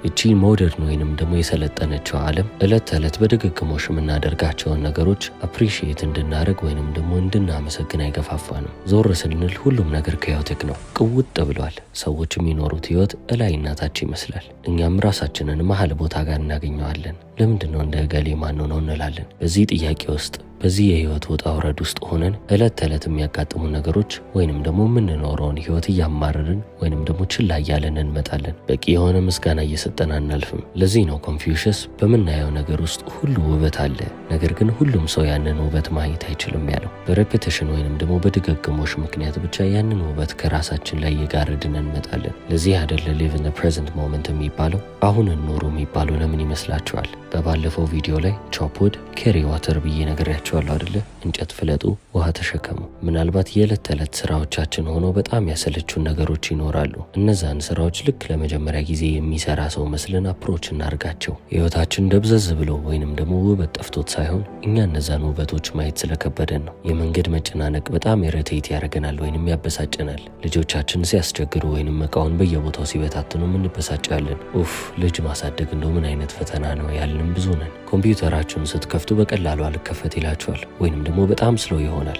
እቺ ሞደርን ወይንም ደግሞ የሰለጠነችው ዓለም ዕለት ተዕለት በድግግሞሽ የምናደርጋቸውን ነገሮች አፕሪሺየት እንድናደርግ ወይንም ደግሞ እንድናመሰግን አይገፋፋንም። ዞር ስንል ሁሉም ነገር ኬዮቲክ ነው፣ ቅውጥ ብሏል። ሰዎች የሚኖሩት ህይወት እላይና ታች ይመስላል። እኛም ራሳችንን መሀል ቦታ ጋር እናገኘዋለን። ለምንድነው እንደ ገሌ ማን ነው እንላለን። በዚህ ጥያቄ ውስጥ በዚህ የህይወት ውጣ ውረድ ውስጥ ሆነን ዕለት ተዕለት የሚያጋጥሙ ነገሮች ወይንም ደግሞ የምንኖረውን ህይወት እያማረርን ወይንም ደግሞ ችላ እያለን እንመጣለን። በቂ የሆነ ምስጋና እየሰጠን አናልፍም። ለዚህ ነው ኮንፊውሽስ በምናየው ነገር ውስጥ ሁሉ ውበት አለ፣ ነገር ግን ሁሉም ሰው ያንን ውበት ማየት አይችልም ያለው። በሬፒቴሽን ወይንም ደግሞ በድግግሞሽ ምክንያት ብቻ ያንን ውበት ከራሳችን ላይ እየጋረድን እንመጣለን። ለዚህ አይደለ ሊቭ ኢን ዘ ፕሬዘንት ሞመንት የሚባለው። አሁን ኑሩ የሚባለው ለምን ይመስላችኋል? በባለፈው ቪዲዮ ላይ ቾፕውድ ኬሪ ዋተር ብዬ ነግሬያችኋለሁ አይደለ? እንጨት ፍለጡ፣ ውሃ ተሸከሙ። ምናልባት የዕለት ተዕለት ስራዎቻችን ሆኖ በጣም ያሰለቹን ነገሮች ይኖራሉ። እነዛን ስራዎች ልክ ለመጀመሪያ ጊዜ የሚሰራ ሰው መስለን አፕሮች እናርጋቸው። ህይወታችን ደብዘዝ ብሎ ወይንም ደግሞ ውበት ጠፍቶት ሳይሆን እኛ እነዛን ውበቶች ማየት ስለከበደን ነው። የመንገድ መጨናነቅ በጣም ኢሪቴት ያደርገናል ወይንም ያበሳጨናል። ልጆቻችን ሲያስቸግሩ ወይንም እቃውን በየቦታው ሲበታትኑ እንበሳጫለን። ኡፍ ልጅ ማሳደግ እንደው ምን አይነት ፈተና ነው ያለን ብዙ ነን። ኮምፒውተራችሁን ስትከፍቱ በቀላሉ አልከፈት ይላችኋል ወይንም ደግሞ በጣም ስሎ ይሆናል።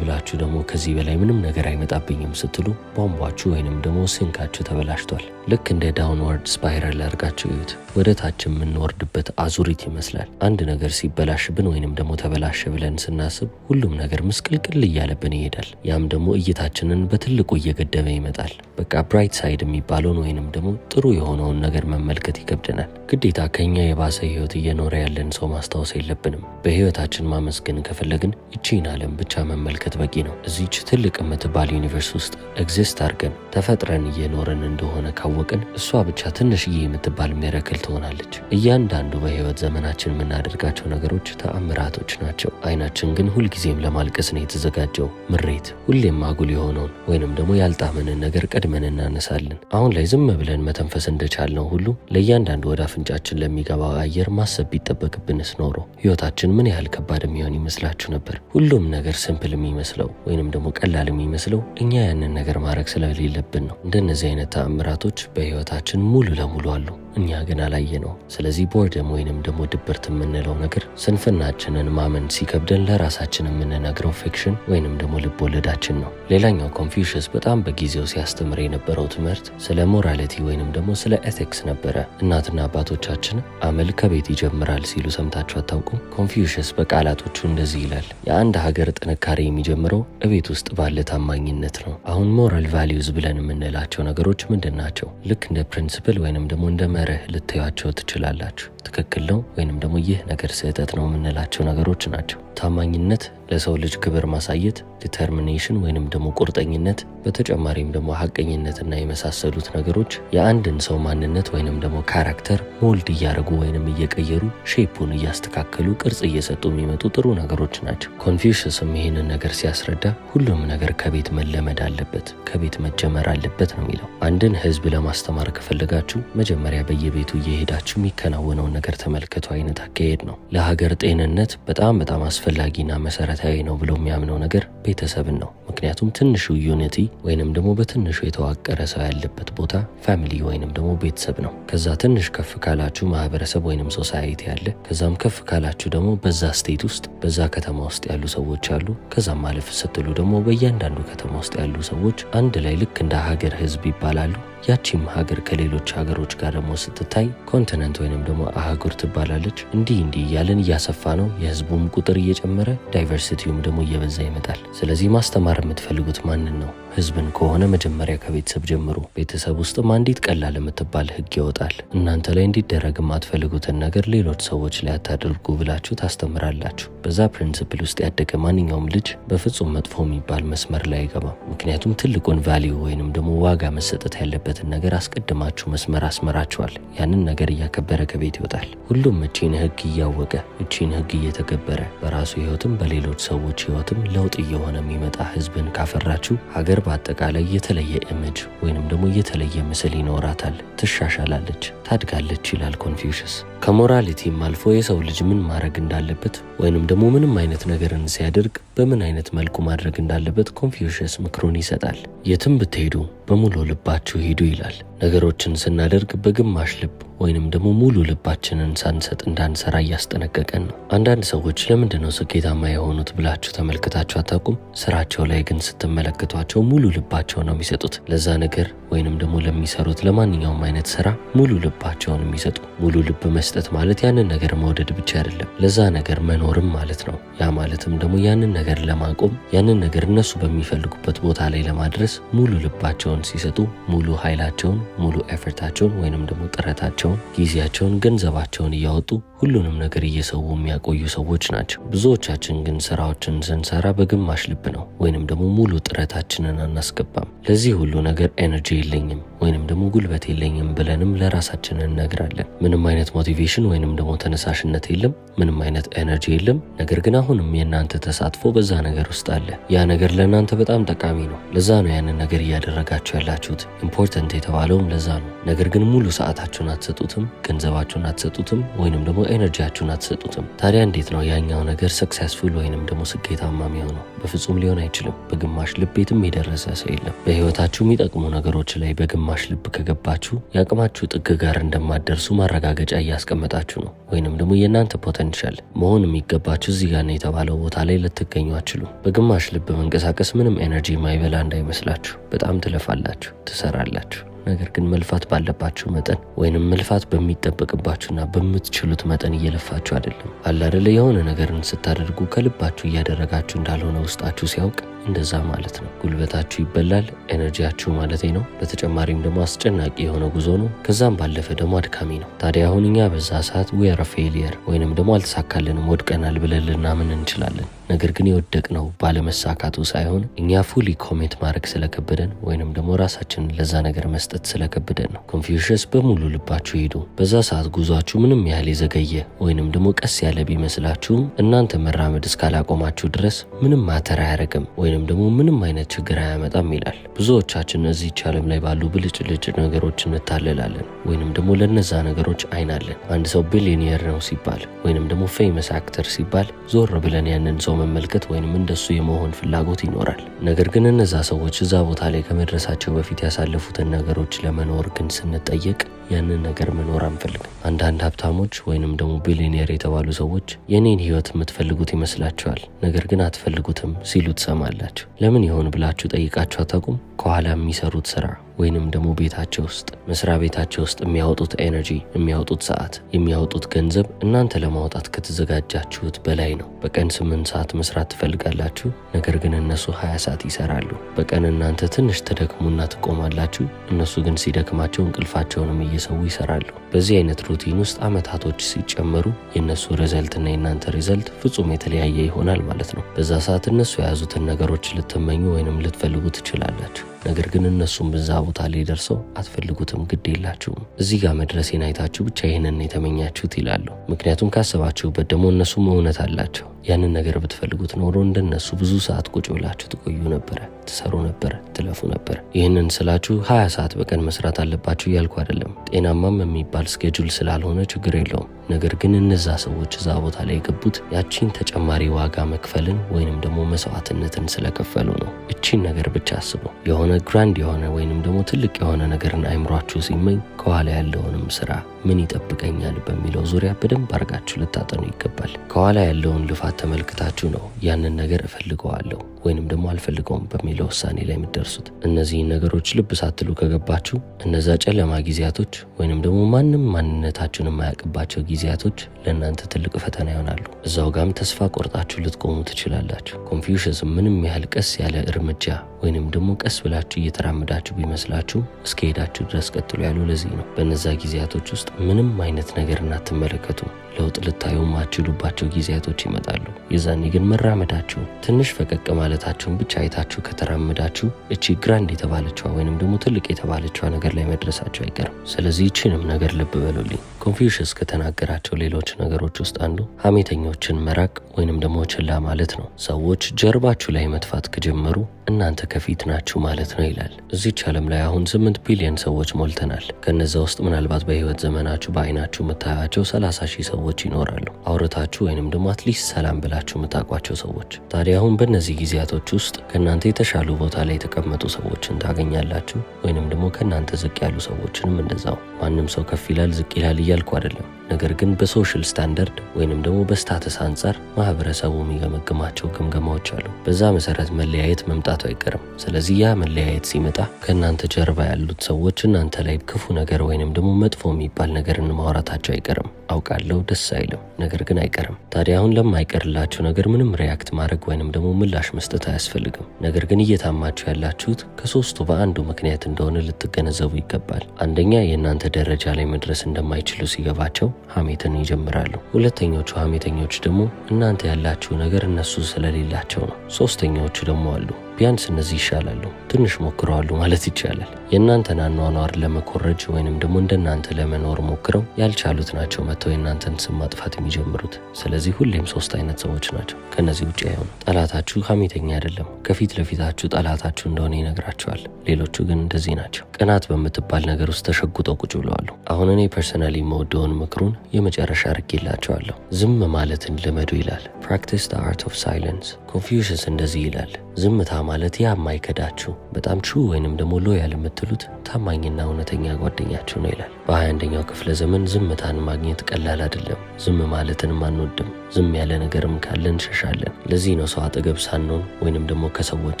ብላችሁ ደግሞ ከዚህ በላይ ምንም ነገር አይመጣብኝም ስትሉ ቧንቧችሁ ወይንም ደግሞ ሲንካችሁ ተበላሽቷል። ልክ እንደ ዳውንዋርድ ስፓይራል አድርጋችሁ እዩት። ወደ ታች የምንወርድበት አዙሪት ይመስላል። አንድ ነገር ሲበላሽብን ወይንም ደግሞ ተበላሸ ብለን ስናስብ ሁሉም ነገር ምስቅልቅል እያለብን ይሄዳል። ያም ደግሞ እይታችንን በትልቁ እየገደበ ይመጣል። በቃ ብራይት ሳይድ የሚባለውን ወይንም ደግሞ ጥሩ የሆነውን ነገር መመልከት ይከብደናል። ግዴታ ከኛ የባሰ ህይወት እየኖረ ያለን ሰው ማስታወስ የለብንም። በህይወታችን ማመስገን ከፈለግን እቺን ዓለም ብቻ መመልከት በቂ ነው። እዚች ትልቅ የምትባል ዩኒቨርስ ውስጥ ኤግዚስት አድርገን ተፈጥረን እየኖረን እንደሆነ ካወቅን እሷ ብቻ ትንሽዬ የምትባል ሚራክል ትሆናለች። እያንዳንዱ በህይወት ዘመናችን የምናደርጋቸው ነገሮች ተአምራቶች ናቸው። አይናችን ግን ሁልጊዜም ለማልቀስ ነው የተዘጋጀው። ምሬት፣ ሁሌም አጉል የሆነውን ወይንም ደግሞ ያልጣመንን ነገር ቀድመን እናነሳለን። አሁን ላይ ዝም ብለን መተንፈስ እንደቻልነው ሁሉ ለእያንዳንዱ ወደ አፍንጫችን ለሚገባው አየር ማሰብ ቢጠበቅብንስ ኖሮ ህይወታችን ምን ያህል ከባድ የሚሆን ይመስላችሁ ነበር? ሁሉም ነገር ሲምፕል የሚመስለው ወይንም ደግሞ ቀላል የሚመስለው እኛ ያንን ነገር ማድረግ ስለሌለብን ነው። እንደነዚህ አይነት ተአምራቶች በህይወታችን ሙሉ ለሙሉ አሉ፣ እኛ ግን አላየነው። ስለዚህ ቦርደም ወይንም ደግሞ ድብርት የምንለው ነገር ስንፍናችንን ማመን ሲከብደን ለራሳችን የምንነግረው ፊክሽን ወይንም ደግሞ ልብ ወለዳችን ነው። ሌላኛው ኮንፊውሽስ በጣም በጊዜው ሲያስተምር የነበረው ትምህርት ስለ ሞራሊቲ ወይንም ደግሞ ስለ ኤቲክስ ነበረ። እናትና አባቶቻችን አመል ከቤት ይጀምራል ሲሉ ሰምታችሁ አታውቁም? ኮንፊውሽስ በቃላቶቹ እንደዚህ ይላል፣ የአንድ ሀገር ጥንካሬ የሚጀምረው እቤት ውስጥ ባለ ታማኝነት ነው። አሁን ሞራል ቫሊዩዝ ብለን የምንላቸው ነገሮች ምንድን ናቸው? ልክ እንደ ፕሪንሲፕል ወይንም ደግሞ እንደ መርህ ልታዩአቸው ትችላላችሁ። ትክክል ነው ወይንም ደግሞ ይህ ነገር ስህተት ነው የምንላቸው ነገሮች ናቸው። ታማኝነት፣ ለሰው ልጅ ክብር ማሳየት፣ ዲተርሚኔሽን ወይንም ደግሞ ቁርጠኝነት፣ በተጨማሪም ደግሞ ሐቀኝነትና የመሳሰሉት ነገሮች የአንድን ሰው ማንነት ወይንም ደግሞ ካራክተር ሞልድ እያደረጉ ወይንም እየቀየሩ ሼፑን እያስተካከሉ ቅርጽ እየሰጡ የሚመጡ ጥሩ ነገሮች ናቸው። ኮንፊውሽስም ይህንን ነገር ሲያስረዳ ሁሉም ነገር ከቤት መለመድ አለበት፣ ከቤት መጀመር አለበት ነው የሚለው። አንድን ህዝብ ለማስተማር ከፈለጋችሁ መጀመሪያ በየቤቱ እየሄዳችሁ የሚከናወነውን ነገር ተመልከቱ አይነት አካሄድ ነው። ለሀገር ጤንነት በጣም አስፈላጊና መሰረታዊ ነው ብሎ የሚያምነው ነገር ቤተሰብን ነው። ምክንያቱም ትንሹ ዩኒቲ ወይንም ደግሞ በትንሹ የተዋቀረ ሰው ያለበት ቦታ ፋሚሊ ወይንም ደግሞ ቤተሰብ ነው። ከዛ ትንሽ ከፍ ካላችሁ ማህበረሰብ ወይንም ሶሳይቲ ያለ፣ ከዛም ከፍ ካላችሁ ደግሞ በዛ ስቴት ውስጥ በዛ ከተማ ውስጥ ያሉ ሰዎች አሉ። ከዛም ማለፍ ስትሉ ደግሞ በእያንዳንዱ ከተማ ውስጥ ያሉ ሰዎች አንድ ላይ ልክ እንደ ሀገር ህዝብ ይባላሉ። ያቺም ሀገር ከሌሎች ሀገሮች ጋር ደግሞ ስትታይ ኮንቲነንት ወይንም ደግሞ አህጉር ትባላለች። እንዲህ እያለን እያሰፋ ነው። የህዝቡም ቁጥር እየጨመረ ዳይቨርሲቲውም ደግሞ እየበዛ ይመጣል። ስለዚህ ማስተማር የምትፈልጉት ማንን ነው? ህዝብን ከሆነ መጀመሪያ ከቤተሰብ ጀምሩ። ቤተሰብ ውስጥም አንዲት ቀላል የምትባል ህግ ይወጣል። እናንተ ላይ እንዲደረግ የማትፈልጉትን ነገር ሌሎች ሰዎች ላይ አታድርጉ ብላችሁ ታስተምራላችሁ። በዛ ፕሪንሲፕል ውስጥ ያደገ ማንኛውም ልጅ በፍጹም መጥፎ የሚባል መስመር ላይ አይገባም። ምክንያቱም ትልቁን ቫሊዩ ወይንም ደግሞ ዋጋ መሰጠት ያለበትን ነገር አስቀድማችሁ መስመር አስመራችኋል። ያንን ነገር እያከበረ ከቤት ይወጣል። ሁሉም እቺን ህግ እያወቀ እቺን ህግ እየተገበረ በራሱ ህይወትም በሌሎች ሰዎች ህይወትም ለውጥ እየሆነ የሚመጣ ህዝብን ካፈራችሁ ሀገር በአጠቃላይ የተለየ ኢሜጅ ወይንም ደግሞ የተለየ ምስል ይኖራታል፣ ትሻሻላለች፣ ታድጋለች ይላል ኮንፊውሽስ። ከሞራሊቲም አልፎ የሰው ልጅ ምን ማድረግ እንዳለበት ወይንም ደግሞ ምንም አይነት ነገርን ሲያደርግ በምን አይነት መልኩ ማድረግ እንዳለበት ኮንፊውሽስ ምክሩን ይሰጣል። የትም ብትሄዱ በሙሉ ልባችሁ ሂዱ ይላል። ነገሮችን ስናደርግ በግማሽ ልብ ወይንም ደግሞ ሙሉ ልባችንን ሳንሰጥ እንዳንሰራ እያስጠነቀቀን ነው። አንዳንድ ሰዎች ለምንድነው ስኬታማ የሆኑት ብላችሁ ተመልክታችሁ አታውቁም? ስራቸው ላይ ግን ስትመለከቷቸው ሙሉ ልባቸው ነው የሚሰጡት ለዛ ነገር ወይንም ደግሞ ለሚሰሩት ለማንኛውም አይነት ስራ ሙሉ ልባቸውን የሚሰጡ። ሙሉ ልብ መስጠት ማለት ያንን ነገር መውደድ ብቻ አይደለም፣ ለዛ ነገር መኖርም ማለት ነው። ያ ማለትም ደግሞ ያንን ነገር ለማቆም ያንን ነገር እነሱ በሚፈልጉበት ቦታ ላይ ለማድረስ ሙሉ ልባቸውን ሲሰጡ ሙሉ ኃይላቸውን፣ ሙሉ ኤፈርታቸውን ወይንም ደግሞ ጥረታቸውን፣ ጊዜያቸውን፣ ገንዘባቸውን እያወጡ ሁሉንም ነገር እየሰው የሚያቆዩ ሰዎች ናቸው። ብዙዎቻችን ግን ስራዎችን ስንሰራ በግማሽ ልብ ነው ወይንም ደግሞ ሙሉ ጥረታችንን አናስገባም። ለዚህ ሁሉ ነገር ኤነርጂ የለኝም ወይንም ደግሞ ጉልበት የለኝም ብለንም ለራሳችን እንነግራለን። ምንም አይነት ሞቲቬሽን ወይንም ደግሞ ተነሳሽነት የለም፣ ምንም አይነት ኤነርጂ የለም። ነገር ግን አሁንም የእናንተ ተሳትፎ በዛ ነገር ውስጥ አለ። ያ ነገር ለእናንተ በጣም ጠቃሚ ነው። ለዛ ነው ያንን ነገር እያደረጋችሁ ያላችሁት። ኢምፖርታንት የተባለውም ለዛ ነው። ነገር ግን ሙሉ ሰዓታችሁን አትሰጡትም፣ ገንዘባችሁን አትሰጡትም፣ ወይንም ደግሞ ኤነርጂያችሁን አትሰጡትም። ታዲያ እንዴት ነው ያኛው ነገር ሰክሰስፉል ወይንም ደግሞ ስኬታማ የሚሆነው? በፍጹም ሊሆን አይችልም። በግማሽ ልብ የትም የደረሰ ሰው የለም። በህይወታችሁ የሚጠቅሙ ነገሮች ላይ በግማሽ ልብ ከገባችሁ የአቅማችሁ ጥግ ጋር እንደማትደርሱ ማረጋገጫ እያስቀመጣችሁ ነው። ወይንም ደግሞ የእናንተ ፖቴንሻል መሆን የሚገባችሁ እዚህ ጋር ነው የተባለው ቦታ ላይ ልትገኙ አትችሉም። በግማሽ ልብ መንቀሳቀስ ምንም ኤነርጂ የማይበላ እንዳይመስላችሁ። በጣም ትለፋላችሁ፣ ትሰራላችሁ። ነገር ግን መልፋት ባለባችሁ መጠን ወይንም መልፋት በሚጠበቅባችሁና በምትችሉት መጠን እየለፋችሁ አይደለም። አለ አይደለ የሆነ ነገርን ስታደርጉ ከልባችሁ እያደረጋችሁ እንዳልሆነ ውስጣችሁ ሲያውቅ እንደዛ ማለት ነው። ጉልበታችሁ ይበላል፣ ኤነርጂያችሁ ማለት ነው። በተጨማሪም ደግሞ አስጨናቂ የሆነ ጉዞ ነው። ከዛም ባለፈ ደግሞ አድካሚ ነው። ታዲያ አሁን እኛ በዛ ሰዓት we are a failure ወይንም ደግሞ አልተሳካልንም፣ ወድቀናል ብለን ልናምን እንችላለን። ነገር ግን የወደቅነው ባለመሳካቱ ሳይሆን እኛ ፉሊ ኮሚት ማድረግ ስለከበደን ወይንም ደግሞ ራሳችንን ለዛ ነገር መስጠት ስለከበደን ነው። ኮንፊውሽስ በሙሉ ልባችሁ ሄዱ። በዛ ሰዓት ጉዟችሁ ምንም ያህል የዘገየ ወይንም ደግሞ ቀስ ያለ ቢመስላችሁም እናንተ መራመድ እስካላቆማችሁ ድረስ ምንም ማተር አያረግም ወይንም ደግሞ ምንም አይነት ችግር አያመጣም ይላል። ብዙዎቻችን እዚህች ዓለም ላይ ባሉ ብልጭልጭ ነገሮች እንታለላለን ወይንም ደግሞ ለነዛ ነገሮች አይናለን። አንድ ሰው ቢሊየኒየር ነው ሲባል ወይንም ደግሞ ፌመስ አክተር ሲባል ዞር ብለን ያንን ሰው መመልከት ወይንም እንደሱ የመሆን ፍላጎት ይኖራል። ነገር ግን እነዛ ሰዎች እዛ ቦታ ላይ ከመድረሳቸው በፊት ያሳለፉትን ነገሮች ለመኖር ግን ስንጠየቅ ያንን ነገር መኖር አንፈልግም። አንዳንድ ሀብታሞች ወይንም ደግሞ ቢሊየኒየር የተባሉ ሰዎች የኔን ህይወት የምትፈልጉት ይመስላችኋል፣ ነገር ግን አትፈልጉትም ሲሉ ትሰማላችሁ። ለምን ይሆን ብላችሁ ጠይቃችሁ አታውቁም? ከኋላ የሚሰሩት ስራ ወይንም ደግሞ ቤታቸው ውስጥ መስሪያ ቤታቸው ውስጥ የሚያወጡት ኤነርጂ፣ የሚያወጡት ሰዓት፣ የሚያወጡት ገንዘብ እናንተ ለማውጣት ከተዘጋጃችሁት በላይ ነው። በቀን 8 ሰዓት መስራት ትፈልጋላችሁ፣ ነገር ግን እነሱ 20 ሰዓት ይሰራሉ። በቀን እናንተ ትንሽ ተደክሙና ትቆማላችሁ፣ እነሱ ግን ሲደክማቸው እንቅልፋቸውንም እየሰው ይሰራሉ። በዚህ አይነት ሩቲን ውስጥ አመታቶች ሲጨመሩ የነሱ ሪዘልትና የናንተ ሪዘልት ፍጹም የተለያየ ይሆናል ማለት ነው። በዛ ሰዓት እነሱ የያዙትን ነገሮች ልትመኙ ወይንም ልትፈልጉ ትችላላችሁ። ነገር ግን እነሱም በዛ ቦታ ላይ ደርሰው አትፈልጉትም፣ ግድ የላችሁም። እዚህ ጋር መድረሴን አይታችሁ ብቻ ይህንን የተመኛችሁት ይላሉ። ምክንያቱም ካሰባችሁበት ደግሞ እነሱም እውነት አላቸው። ያንን ነገር ብትፈልጉት ኖሮ እንደነሱ ብዙ ሰዓት ቁጭ ብላችሁ ትቆዩ ነበረ፣ ትሰሩ ነበረ፣ ትለፉ ነበር። ይህንን ስላችሁ 20 ሰዓት በቀን መስራት አለባችሁ እያልኩ አይደለም። ጤናማም የሚባል ስኬጁል ስላልሆነ ችግር የለውም። ነገር ግን እነዛ ሰዎች እዛ ቦታ ላይ የገቡት ያቺን ተጨማሪ ዋጋ መክፈልን ወይንም ደግሞ መስዋዕትነትን ስለከፈሉ ነው። እቺን ነገር ብቻ አስቡ። የሆነ ግራንድ የሆነ ወይንም ደግሞ ትልቅ የሆነ ነገርን አይምሯችሁ ሲመኝ ከኋላ ያለውንም ስራ ምን ይጠብቀኛል በሚለው ዙሪያ በደንብ አድርጋችሁ ልታጠኑ ይገባል። ከኋላ ያለውን ልፋት ተመልክታችሁ ነው ያንን ነገር እፈልገዋለሁ ወይንም ደግሞ አልፈልገውም በሚለው ውሳኔ ላይ የምትደርሱት። እነዚህን ነገሮች ልብ ሳትሉ ከገባችሁ እነዛ ጨለማ ጊዜያቶች ወይንም ደግሞ ማንም ማንነታችሁን የማያውቅባቸው ጊዜያቶች ለእናንተ ትልቅ ፈተና ይሆናሉ። እዛው ጋም ተስፋ ቆርጣችሁ ልትቆሙ ትችላላችሁ። ኮንፊውሽስ ምንም ያህል ቀስ ያለ እርምጃ ወይንም ደግሞ ቀስ ብላችሁ እየተራመዳችሁ ቢመስላችሁ እስከ ሄዳችሁ ድረስ ቀጥሎ ያሉ ለዚህ ነው። በእነዛ ጊዜያቶች ውስጥ ምንም አይነት ነገርን አትመለከቱ። ለውጥ ልታዩ ማትችሉባቸው ጊዜያቶች ይመጣሉ። የዛኔ ግን መራመዳችሁን ትንሽ ፈቀቅ ማለታችሁን ብቻ አይታችሁ ከተራመዳችሁ እቺ ግራንድ የተባለችዋ ወይንም ደግሞ ትልቅ የተባለችዋ ነገር ላይ መድረሳችሁ አይቀርም። ስለዚህ እቺንም ነገር ልብ በሉልኝ። ኮንፊውሽስ ከተናገራቸው ሌሎች ነገሮች ውስጥ አንዱ ሐሜተኞችን መራቅ ወይንም ደግሞ ችላ ማለት ነው። ሰዎች ጀርባችሁ ላይ መጥፋት ከጀመሩ እናንተ ከፊት ናችሁ ማለት ነው ይላል። እዚች ዓለም ላይ አሁን 8 ቢሊዮን ሰዎች ሞልተናል። ከነዛ ውስጥ ምናልባት በህይወት ዘመናችሁ በአይናችሁ የምታያቸው 30,000 ሰዎች ይኖራሉ፣ አውርታችሁ ወይንም ደግሞ አትሊስት ሰላም ብላችሁ የምታውቋቸው ሰዎች። ታዲያ አሁን በእነዚህ ጊዜያቶች ውስጥ ከእናንተ የተሻሉ ቦታ ላይ የተቀመጡ ሰዎችን ታገኛላችሁ፣ ወይንም ደግሞ ከእናንተ ዝቅ ያሉ ሰዎችንም እንደዛው። ማንም ሰው ከፍ ይላል ዝቅ ይላል እያልኩ አይደለም። ነገር ግን በሶሻል ስታንዳርድ ወይንም ደግሞ በስታተስ አንጻር ማህበረሰቡ የሚገመግማቸው ግምገማዎች አሉ። በዛ መሰረት መለያየት መምጣቱ አይቀርም። ስለዚህ ያ መለያየት ሲመጣ ከእናንተ ጀርባ ያሉት ሰዎች እናንተ ላይ ክፉ ነገር ወይንም ደግሞ መጥፎ የሚባል ነገርን ማውራታቸው አይቀርም። አውቃለሁ፣ ደስ አይልም፣ ነገር ግን አይቀርም። ታዲያ አሁን ለማይቀርላችሁ ነገር ምንም ሪያክት ማድረግ ወይንም ደግሞ ምላሽ መስጠት አያስፈልግም። ነገር ግን እየታማችሁ ያላችሁት ከሶስቱ በአንዱ ምክንያት እንደሆነ ልትገነዘቡ ይገባል። አንደኛ የእናንተ ደረጃ ላይ መድረስ እንደማይችሉ ሲገባቸው ሐሜትን ይጀምራሉ። ሁለተኞቹ ሐሜተኞች ደግሞ እናንተ ያላችሁ ነገር እነሱ ስለሌላቸው ነው። ሶስተኛዎቹ ደግሞ አሉ ቢያንስ እነዚህ ይሻላሉ፣ ትንሽ ሞክረዋሉ ማለት ይቻላል። የእናንተን አኗኗር ለመኮረጅ ወይንም ደግሞ እንደናንተ ለመኖር ሞክረው ያልቻሉት ናቸው መጥተው የእናንተን ስም ማጥፋት የሚጀምሩት። ስለዚህ ሁሌም 3 አይነት ሰዎች ናቸው፣ ከነዚህ ውጭ አይሆኑ። ጠላታችሁ ሐሜተኛ አይደለም፣ ከፊት ለፊታችሁ ጠላታችሁ እንደሆነ ይነግራቸዋል። ሌሎቹ ግን እንደዚህ ናቸው፣ ቅናት በምትባል ነገር ውስጥ ተሸጉጠው ቁጭ ብለዋሉ። አሁን እኔ ፐርሰናሊ የምወደውን ምክሩን የመጨረሻ አድርጌላቸዋለሁ። ዝም ማለትን ልመዱ ይላል። ፕራክቲስ ዘ አርት ኦፍ ሳይለንስ። ኮንፊውሽስ እንደዚህ ይላል፣ ዝምታ ማለት ያ የማይከዳችሁ በጣም ትሩ ወይንም ደግሞ ሎያል የምትሉት ታማኝና እውነተኛ ጓደኛችሁ ነው ይላል። በ21ኛው ክፍለ ዘመን ዝምታን ማግኘት ቀላል አይደለም። ዝም ማለትንም አንወድም። ዝም ያለ ነገርም ካለ እንሸሻለን። ለዚህ ነው ሰው አጠገብ ሳንሆን ወይንም ደግሞ ከሰዎች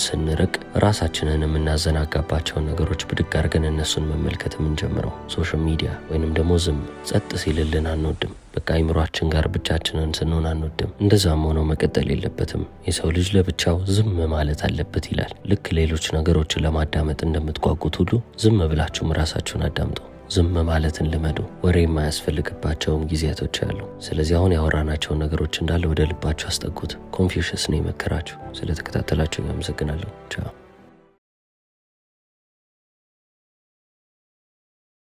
ስንርቅ ራሳችንን የምናዘናጋባቸውን ነገሮች ብድግ አድርገን እነሱን መመልከት የምንጀምረው። ሶሻል ሚዲያ ወይንም ደግሞ ዝም ጸጥ ሲልልን አንወድም። በቃ አይምሯችን ጋር ብቻችንን ስንሆን አንወድም። እንደዛም ሆኖ መቀጠል የለበትም። የሰው ልጅ ለብቻው ዝም ማለት አለበት ይላል። ልክ ሌሎች ነገሮችን ለማዳመጥ እንደምትጓጉት ሁሉ ዝም ብላችሁም ራሳችሁን አዳምጡ። ዝም ማለትን ልመዱ። ወሬ የማያስፈልግባቸውም ጊዜያቶች አሉ። ስለዚህ አሁን ያወራናቸውን ነገሮች እንዳለ ወደ ልባችሁ አስጠጉት። ኮንፊውሽስ ነው የመከራችሁ። ስለተከታተላችሁ አመሰግናለሁ። ቻው።